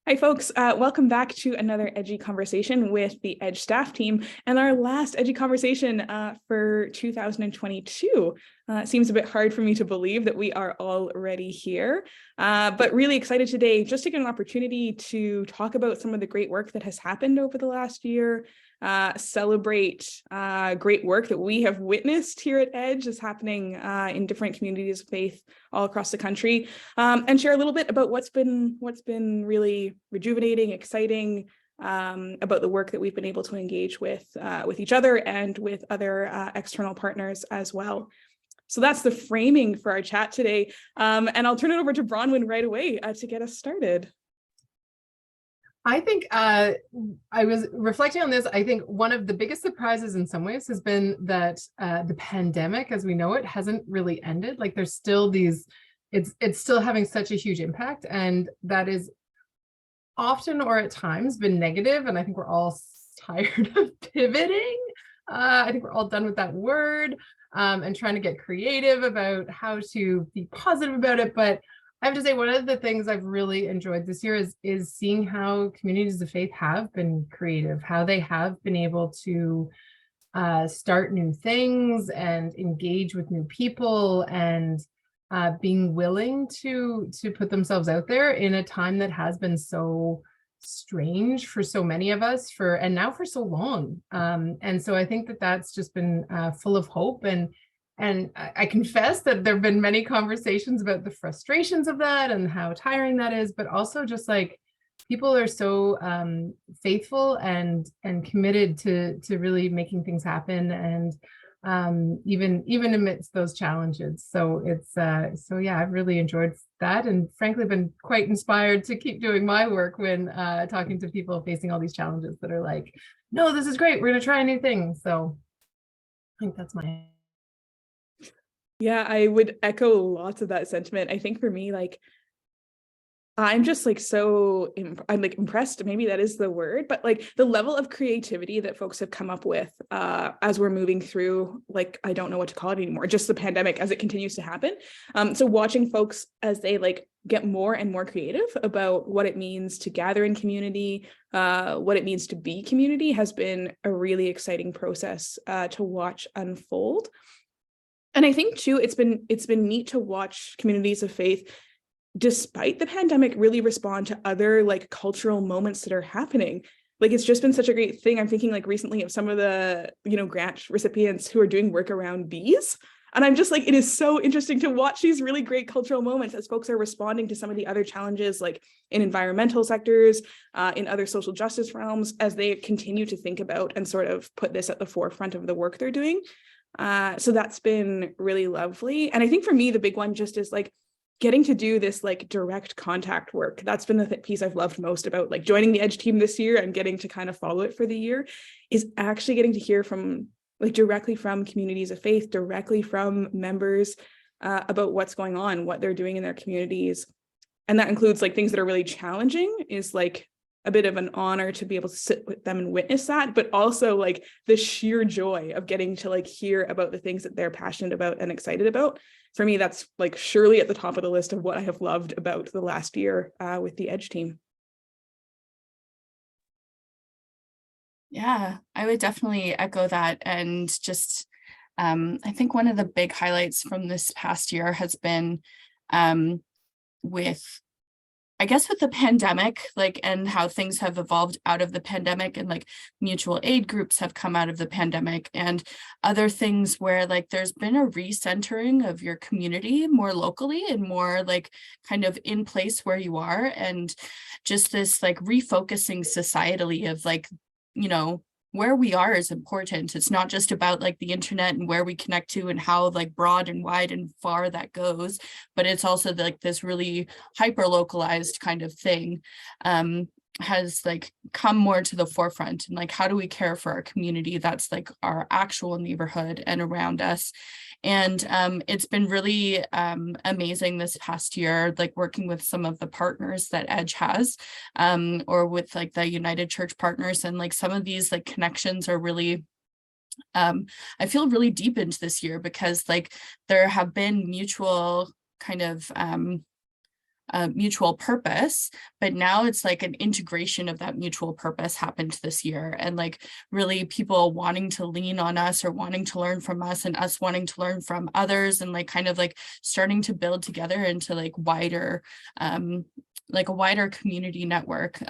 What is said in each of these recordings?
Hi, folks. Welcome back to another EDGEy conversation with the EDGE staff team and our last EDGEy conversation for 2022. It seems a bit hard for me to believe that we are already here, but really excited today just to get an opportunity to talk about some of the great work that has happened over the last year, celebrate great work that we have witnessed here at EDGE is happening in different communities of faith all across the country, and share a little bit about what's been really rejuvenating, exciting about the work that we've been able to engage with each other and with other external partners as well. So that's the framing for our chat today, and I'll turn it over to Bronwyn right away to get us started. I think I was reflecting on this. I think one of the biggest surprises in some ways has been that the pandemic, as we know it, hasn't really ended. Like there's still these, it's still having such a huge impact, and that is often or at times been negative. And I think we're all tired of pivoting. I think we're all done with that word and trying to get creative about how to be positive about it. But I have to say, one of the things I've really enjoyed this year is seeing how communities of faith have been creative, how they have been able to start new things and engage with new people, and being willing to put themselves out there in a time that has been so strange for so many of us and now for so long. And so I think that that's just been full of hope. And I confess that there have been many conversations about the frustrations of that and how tiring that is, but also just like people are so faithful and committed to really making things happen, and even amidst those challenges. So so yeah, I've really enjoyed that, and frankly been quite inspired to keep doing my work when talking to people facing all these challenges that are like, no, this is great, we're gonna try a new thing. So I think that's my. Yeah, I would echo lots of that sentiment. I think for me, like, I'm just like I'm like impressed, maybe that is the word, but like the level of creativity that folks have come up with as we're moving through, like, I don't know what to call it anymore, just the pandemic as it continues to happen. So watching folks as they like get more and more creative about what it means to gather in community, what it means to be community, has been a really exciting process to watch unfold. And I think too, it's been neat to watch communities of faith, despite the pandemic, really respond to other like cultural moments that are happening. Like it's just been such a great thing. I'm thinking like recently of some of the, grant recipients who are doing work around bees. And I'm just like, it is so interesting to watch these really great cultural moments as folks are responding to some of the other challenges, like in environmental sectors, in other social justice realms, as they continue to think about and sort of put this at the forefront of the work they're doing. So that's been really lovely. And I think for me, the big one just is like getting to do this like direct contact work. That's been the piece I've loved most about like joining the EDGE team this year and getting to kind of follow it for the year, is actually getting to hear from like directly from communities of faith, directly from members about what's going on, what they're doing in their communities. And that includes like things that are really challenging, is like a bit of an honor to be able to sit with them and witness that, but also like the sheer joy of getting to like hear about the things that they're passionate about and excited about. For me, that's like surely at the top of the list of what I have loved about the last year with the EDGE team. Yeah, I would definitely echo that. And just, I think one of the big highlights from this past year has been with the pandemic, like, and how things have evolved out of the pandemic, and like mutual aid groups have come out of the pandemic, and other things where like there's been a recentering of your community more locally and more like kind of in place where you are, and just this like refocusing societally of like, where we are is important. It's not just about like the internet and where we connect to and how like broad and wide and far that goes, but it's also like this really hyper localized kind of thing has like come more to the forefront. And like, how do we care for our community that's like our actual neighborhood and around us? And it's been really amazing this past year, like working with some of the partners that EDGE has, or with like the United Church partners. And like some of these like connections are really, I feel really deepened this year, because like there have been mutual kind of mutual purpose, but now it's like an integration of that mutual purpose happened this year, and like really people wanting to lean on us or wanting to learn from us and us wanting to learn from others, and like kind of like starting to build together into like a wider community network.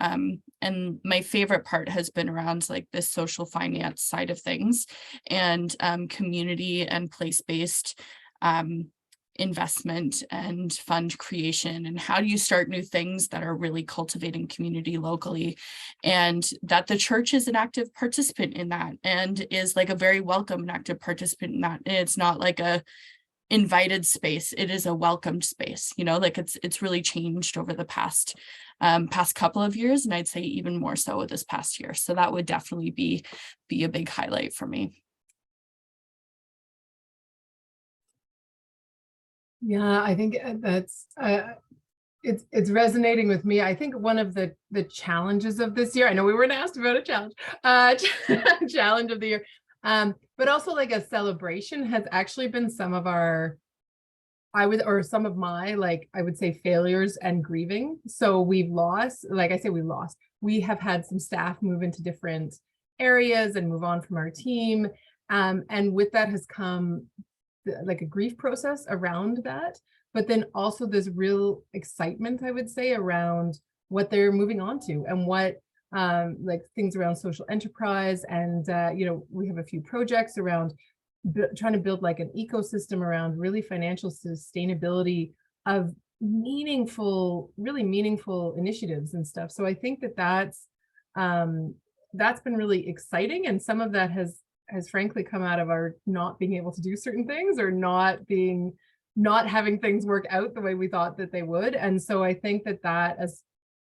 And my favorite part has been around like this social finance side of things, and community and place-based investment and fund creation, and how do you start new things that are really cultivating community locally, and that the church is an active participant in that and is like a very welcome and active participant in that. And it's not like a invited space, it is a welcomed space, you know, like it's really changed over the past couple of years, and I'd say even more so this past year. So that would definitely be a big highlight for me. Yeah, I think that's it's resonating with me. I think one of the challenges of this year, I know we weren't asked about a challenge, challenge of the year, but also like a celebration has actually been some of our, some of my, like, I would say failures and grieving. So we've lost, like I say, we have had some staff move into different areas and move on from our team. And with that has come like a grief process around that, but then also this real excitement, I would say, around what they're moving on to, and what like things around social enterprise. And you know, we have a few projects around trying to build like an ecosystem around really financial sustainability of really meaningful initiatives and stuff. So I think that that's been really exciting, and some of that has frankly come out of our not being able to do certain things, or not having things work out the way we thought that they would. And so I think that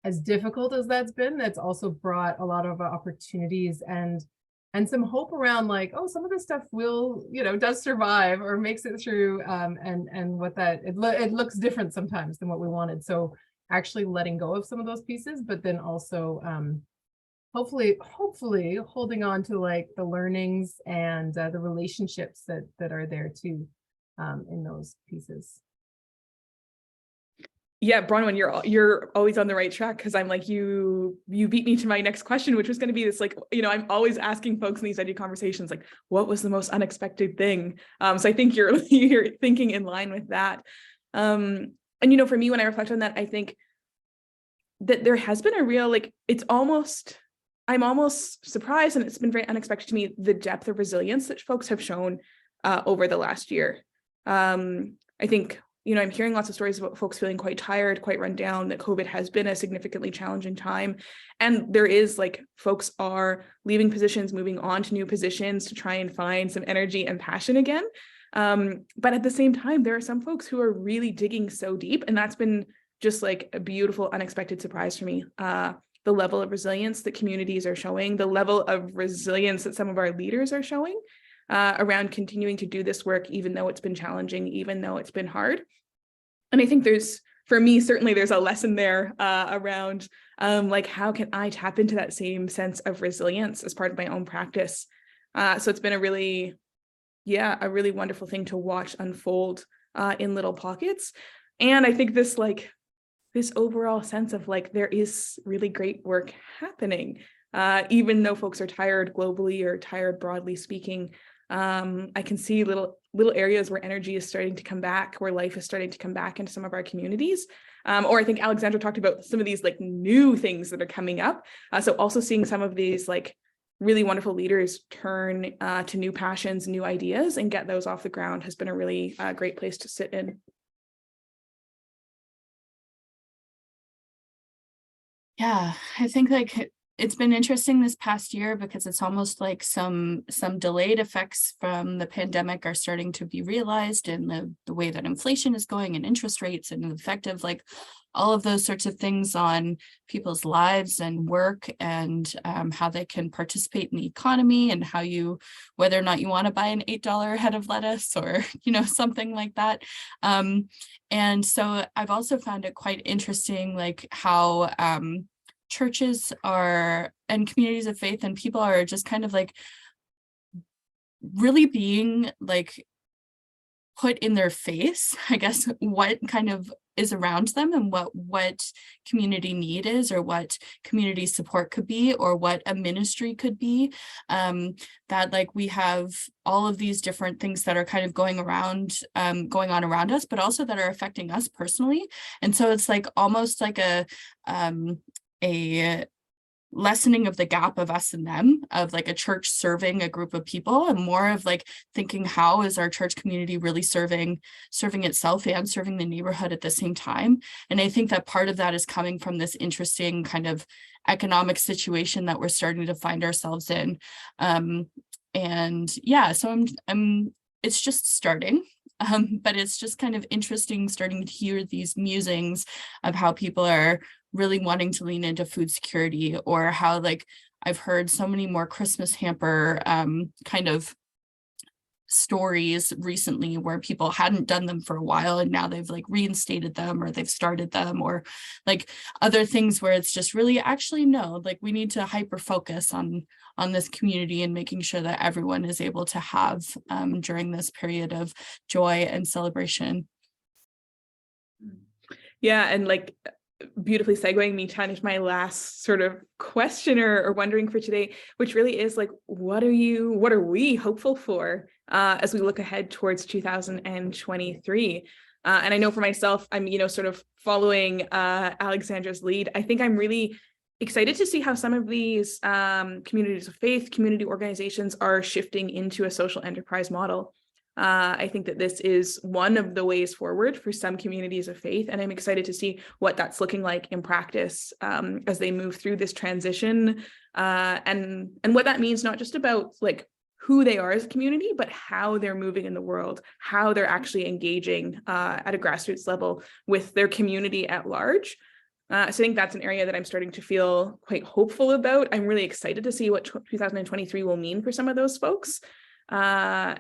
as difficult as that's been, that's also brought a lot of opportunities and some hope around, like, oh, some of this stuff will, you know, does survive or makes it through, and what that it looks different sometimes than what we wanted. So actually letting go of some of those pieces, but then also hopefully holding on to like the learnings and the relationships that are there too, in those pieces. Yeah, Bronwyn, you're always on the right track, because I'm like, you beat me to my next question, which was going to be this, like, you know, I'm always asking folks in these edu conversations, like, what was the most unexpected thing? So I think you're thinking in line with that. And you know, for me, when I reflect on that, I think that there has been a real, like, I'm almost surprised, and it's been very unexpected to me, the depth of resilience that folks have shown over the last year. I think, you know, I'm hearing lots of stories about folks feeling quite tired, quite run down, that COVID has been a significantly challenging time. And there is, like, folks are leaving positions, moving on to new positions to try and find some energy and passion again. But at the same time, there are some folks who are really digging so deep, and that's been just like a beautiful, unexpected surprise for me. The level of resilience that communities are showing, the level of resilience that some of our leaders are showing around continuing to do this work, even though it's been challenging, even though it's been hard. And I think for me, certainly there's a lesson there around like, how can I tap into that same sense of resilience as part of my own practice? So it's been a really wonderful thing to watch unfold in little pockets. And I think this overall sense of, like, there is really great work happening, even though folks are tired globally or tired broadly speaking. I can see little areas where energy is starting to come back, where life is starting to come back into some of our communities. Or I think Alexandra talked about some of these like new things that are coming up. So also seeing some of these like really wonderful leaders turn to new passions, new ideas, and get those off the ground has been a really great place to sit in. Yeah, I think like it's been interesting this past year, because it's almost like some delayed effects from the pandemic are starting to be realized, in the way that inflation is going and interest rates, and the effect of like all of those sorts of things on people's lives and work, and how they can participate in the economy, and whether or not you want to buy an $8 head of lettuce, or, you know, something like that. And so I've also found it quite interesting, like how churches and communities of faith and people are just kind of like really being like put in their face, I guess, what kind of is around them and what community need is, or what community support could be, or what a ministry could be. That like we have all of these different things that are kind of going on around us, but also that are affecting us personally. And so it's like almost like a lessening of the gap of us and them, of like a church serving a group of people, and more of like thinking, how is our church community really serving itself and serving the neighborhood at the same time. And I think that part of that is coming from this interesting kind of economic situation that we're starting to find ourselves in. And yeah, so I'm it's just starting. But it's just kind of interesting starting to hear these musings of how people are really wanting to lean into food security, or how like I've heard so many more Christmas hamper kind of stories recently where people hadn't done them for a while and now they've like reinstated them, or they've started them, or like other things where it's just really actually no, like we need to hyper focus on this community and making sure that everyone is able to have during this period of joy and celebration. Yeah, and like beautifully segueing me to my last sort of question or wondering for today, which really is like, what are we hopeful for as we look ahead towards 2023? And I know for myself, I'm, sort of following Alexandra's lead. I think I'm really excited to see how some of these communities of faith, community organizations are shifting into a social enterprise model. I think that this is one of the ways forward for some communities of faith, and I'm excited to see what that's looking like in practice as they move through this transition, and what that means, not just about like who they are as a community, but how they're moving in the world, how they're actually engaging at a grassroots level with their community at large. So I think that's an area that I'm starting to feel quite hopeful about. I'm really excited to see what 2023 will mean for some of those folks. And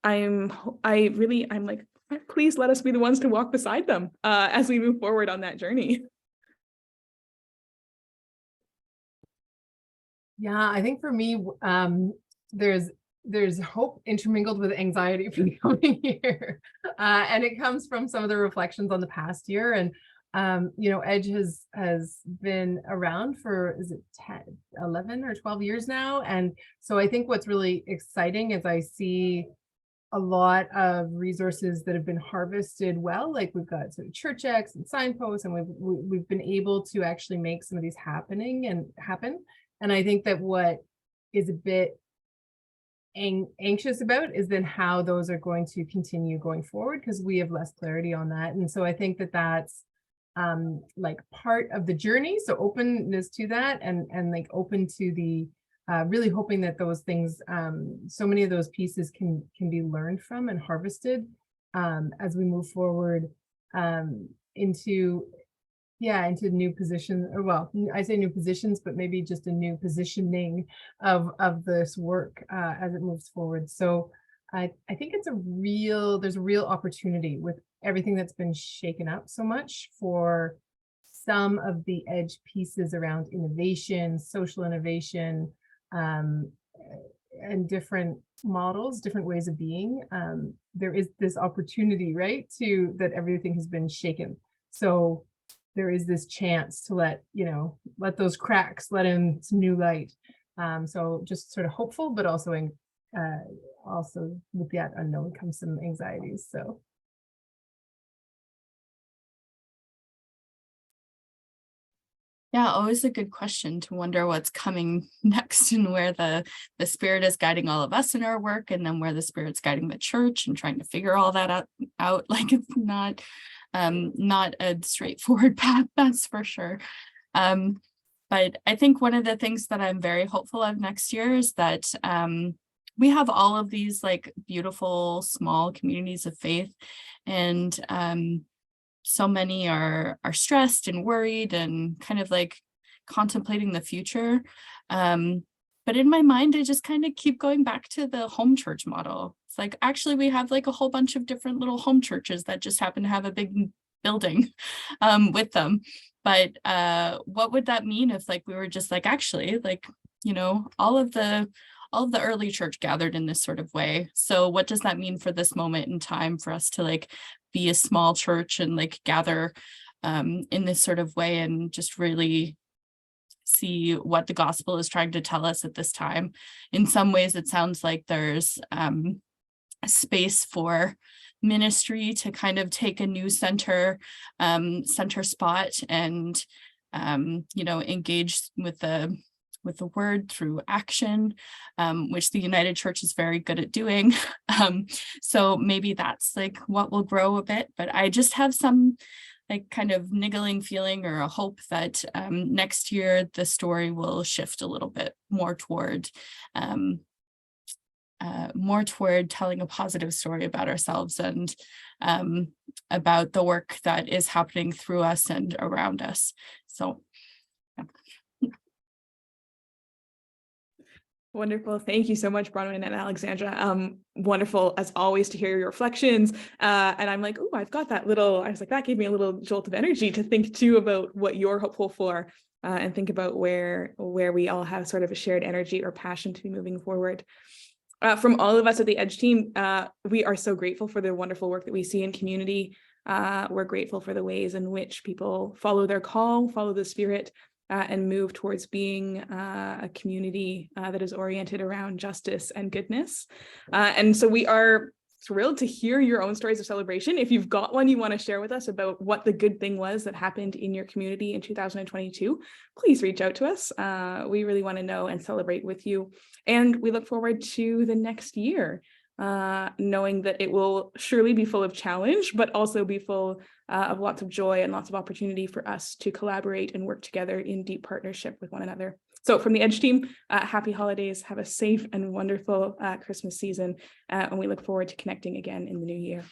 I'm like, please let us be the ones to walk beside them as we move forward on that journey. Yeah, I think for me, there's hope intermingled with anxiety for the coming year. And it comes from some of the reflections on the past year. And EDGEy has been around for, is it 10, 11 or 12 years now? And so I think what's really exciting is I see a lot of resources that have been harvested well, like we've got sort of ChurchX and Signposts, and we've been able to actually make some of these happen. And I think that what is a bit anxious about is then how those are going to continue going forward, because we have less clarity on that. And so I think that that's like part of the journey. So openness to that, and like open to the really hoping that those things, so many of those pieces can be learned from and harvested as we move forward into new positions, or well, I say new positions, but maybe just a new positioning of this work as it moves forward. So I think there's a real opportunity with everything that's been shaken up so much for some of the EDGEy pieces around innovation, social innovation, and different models, different ways of being. There is this opportunity, right, that everything has been shaken. So there is this chance to let those cracks, let in some new light. So just sort of hopeful, but also with that unknown comes some anxieties. So. Yeah, always a good question to wonder what's coming next, and where the Spirit is guiding all of us in our work, and then where the Spirit's guiding the church, and trying to figure all that out. Like, it's not a straightforward path, that's for sure. But I think one of the things that I'm very hopeful of next year is that we have all of these like beautiful small communities of faith, and so many are stressed and worried and kind of like contemplating the future. But in my mind, I just kind of keep going back to the home church model. It's like, actually, we have like a whole bunch of different little home churches that just happen to have a big building with them. But what would that mean if like we were just like, actually, like, all of the early church gathered in this sort of way. So what does that mean for this moment in time for us to like be a small church and like gather in this sort of way and just really see what the gospel is trying to tell us at this time. In some ways, it sounds like there's a space for ministry to kind of take a new center spot and engage with the word through action, which the United Church is very good at doing. So maybe that's like what will grow a bit, but I just have some like kind of niggling feeling or a hope that next year the story will shift a little bit more toward telling a positive story about ourselves and about the work that is happening through us and around us. So yeah. Wonderful. Thank you so much, Bronwyn and Alexandra. Wonderful as always to hear your reflections. And I'm like, oh, I've got that little, I was like, that gave me a little jolt of energy to think too about what you're hopeful for and think about where we all have sort of a shared energy or passion to be moving forward. From all of us at the EDGE team, we are so grateful for the wonderful work that we see in community. We're grateful for the ways in which people follow their call, follow the Spirit, and move towards being a community that is oriented around justice and goodness. And so we are thrilled to hear your own stories of celebration. If you've got one you want to share with us about what the good thing was that happened in your community in 2022, please reach out to us. We really want to know and celebrate with you. And we look forward to the next year, knowing that it will surely be full of challenge, but also be full of lots of joy and lots of opportunity for us to collaborate and work together in deep partnership with one another. So from the EDGE team, happy holidays, have a safe and wonderful Christmas season, and we look forward to connecting again in the new year.